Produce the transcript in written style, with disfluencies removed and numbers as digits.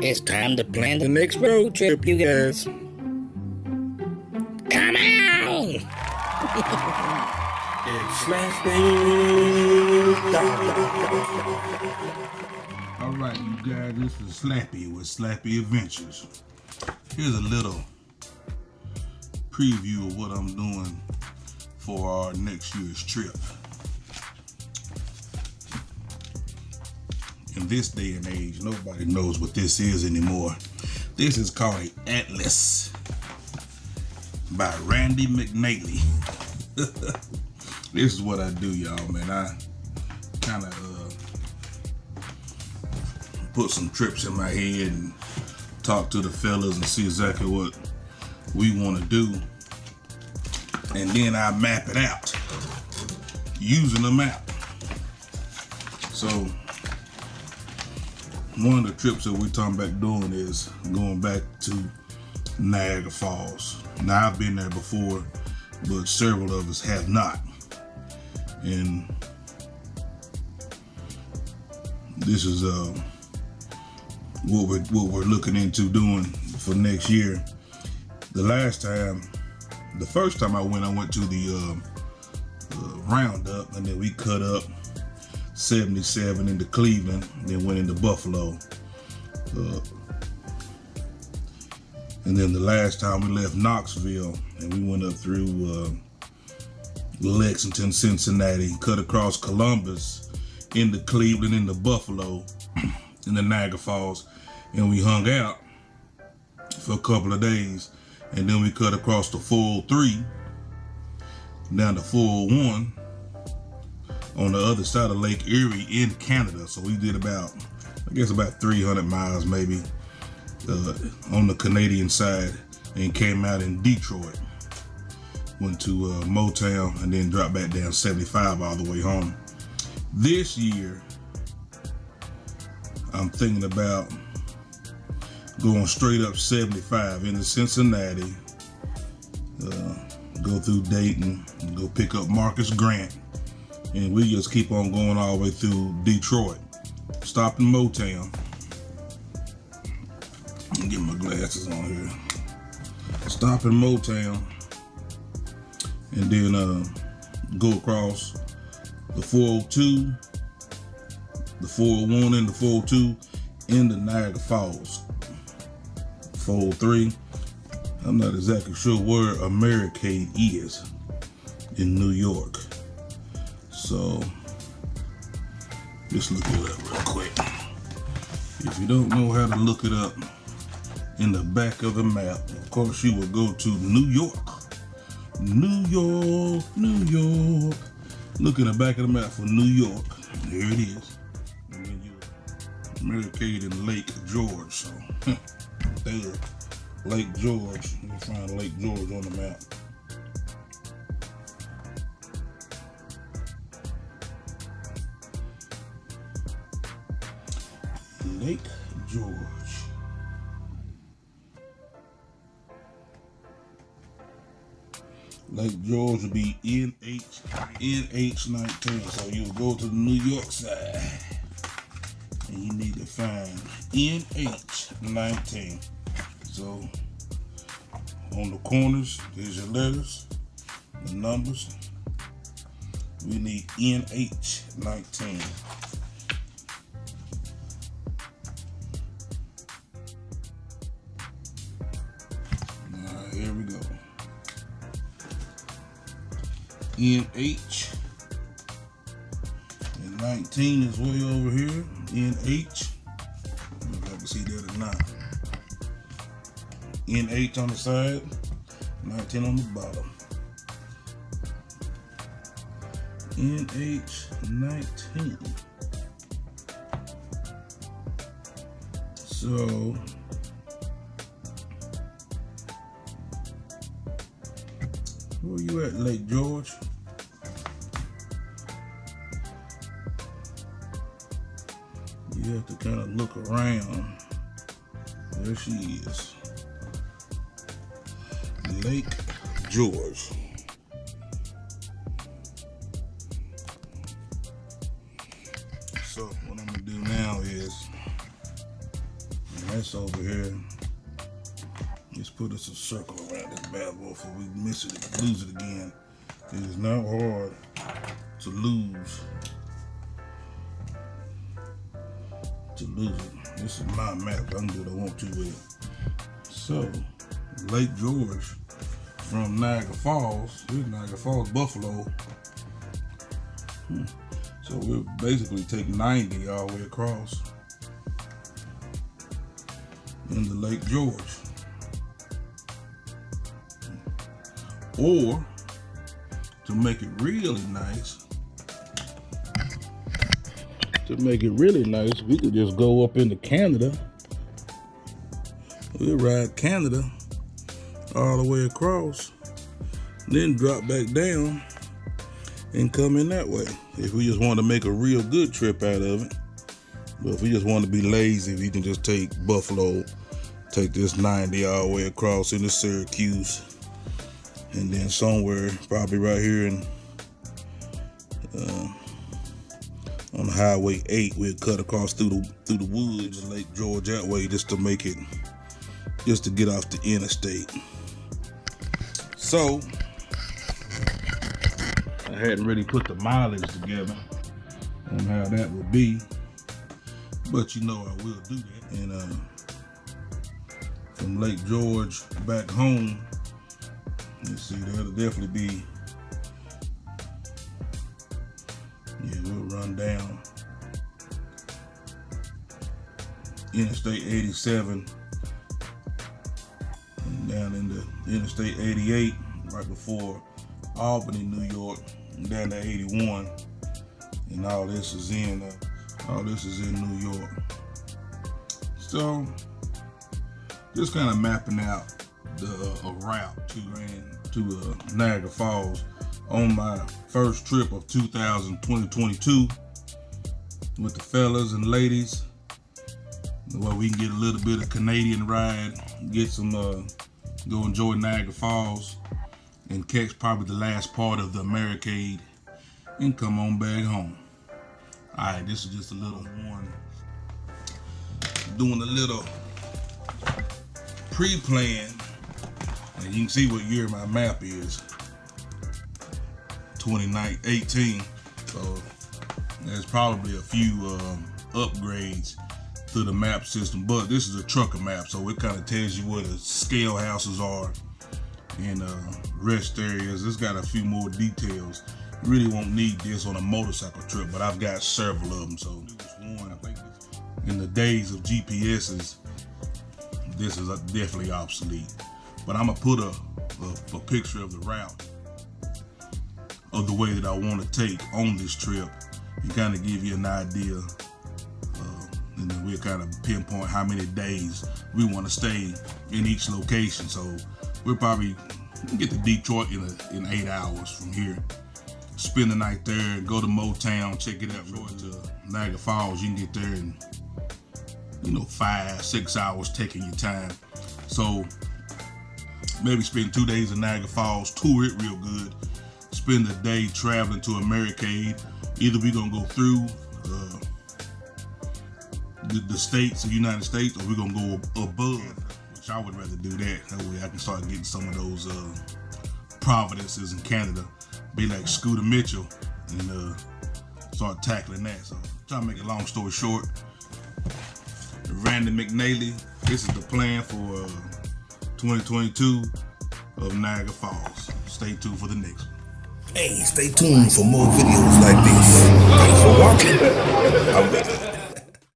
It's time to plan the next road trip, you guys. Come on! It's Slappy. Alright, you guys, this is Slappy with Slappy Adventures. Here's a little preview of what I'm doing for our next year's trip. In this day and age, nobody knows what this is anymore. This is called an Atlas by Randy McNally. This is what I do, y'all, man. I kind of put some trips in my head and talk to the fellas and see exactly what we want to do. And then I map it out using a map. So one of the trips that we're talking about doing is going back to Niagara Falls. Now, I've been there before, but several of us have not. And this is what we're looking into doing for next year. The first time I went to the roundup, and then we cut up 77 into Cleveland, then went into Buffalo. And then the last time we left Knoxville and we went up through Lexington, Cincinnati, cut across Columbus, into Cleveland, into Buffalo, in the Niagara Falls, and we hung out for a couple of days. And then we cut across the 403 down to 401 on the other side of Lake Erie in Canada. So we did about 300 miles maybe on the Canadian side, and came out in Detroit. Went to Motown and then dropped back down 75 all the way home. This year, I'm thinking about going straight up 75 into Cincinnati, go through Dayton, go pick up Marcus Grant, and we just keep on going all the way through Detroit. Stop in Motown. Get my glasses on here. Stop in Motown, and then go across the 402, the 401 and the 402 into Niagara Falls. 403. I'm not exactly sure where Americade is in New York. So just look it up real quick. If you don't know how to look it up in the back of the map, of course you would go to New York. New York, New York. Look in the back of the map for New York. There it is. And then you Americade in Lake George. So there, Lake George. You find Lake George on the map. Lake George. Lake George would be NH19. So you go to the New York side and you need to find NH19. So on the corners, there's your letters, the numbers. We need NH19. Alright, here we go. NH and 19 is way over here. NH, I don't know if I can see that or not. NH on the side, 19 on the bottom. NH19. So where you at, Lake George? You have to kind of look around. There she is. Lake George. So what I'm gonna do now is That's over here. Let's put us a circle around this bad boy before we miss it and lose it again. It is not hard to lose. This is my map. I can do what I want to with it. So, Lake George from Niagara Falls. Here's Niagara Falls, Buffalo. So we'll basically take 90 all the way across into Lake George. Or, to make it really nice, we could just go up into Canada. We'll ride Canada all the way across, then drop back down and come in that way. If we just want to make a real good trip out of it. But if we just want to be lazy, we can just take Buffalo, take this 90 all the way across into Syracuse, and then somewhere, probably right here in on Highway 8, we'll cut across through the woods of Lake George that way, just to get off the interstate. So I hadn't really put the mileage together on how that would be, but you know I will do that. And from Lake George back home, let's see, that'll definitely be, yeah, we'll run down Interstate 87 and down into Interstate 88 right before Albany, New York, and down to 81, and all this is in New York. So just kind of mapping out a route to Niagara Falls on my first trip of 2022 with the fellas and ladies, where we can get a little bit of Canadian ride, get some go enjoy Niagara Falls, and catch probably the last part of the Americade and come on back home. Alright, this is just a little one, doing a little pre-plan, and you can see what year my map is, 2018. So there's probably a few upgrades to the map system, but this is a trucker map, so it kind of tells you where the scale houses are and rest areas. It's got a few more details. You really won't need this on a motorcycle trip, but I've got several of them. So one, I think in the days of GPSs, this is definitely obsolete. But I'm gonna put a picture of the route of the way that I want to take on this trip and kind of give you an idea, and then we'll kind of pinpoint how many days we want to stay in each location. So we'll probably get to Detroit in 8 hours from here. Spend the night there, go to Motown, check it out. To Niagara Falls, you can get there in 5-6 hours, taking your time. So maybe spend 2 days in Niagara Falls, tour it real good. Spend a day traveling to Americade. Either we're gonna go through the states, the United States, or we're gonna go above, which I would rather do that. That way I can start getting some of those Providences in Canada, be like Scooter Mitchell, and start tackling that. So trying to make a long story short, Randy McNally, this is the plan for 2022 of Niagara Falls. Stay tuned for the next one. Hey, stay tuned for more videos like this. Thanks for watching. I'm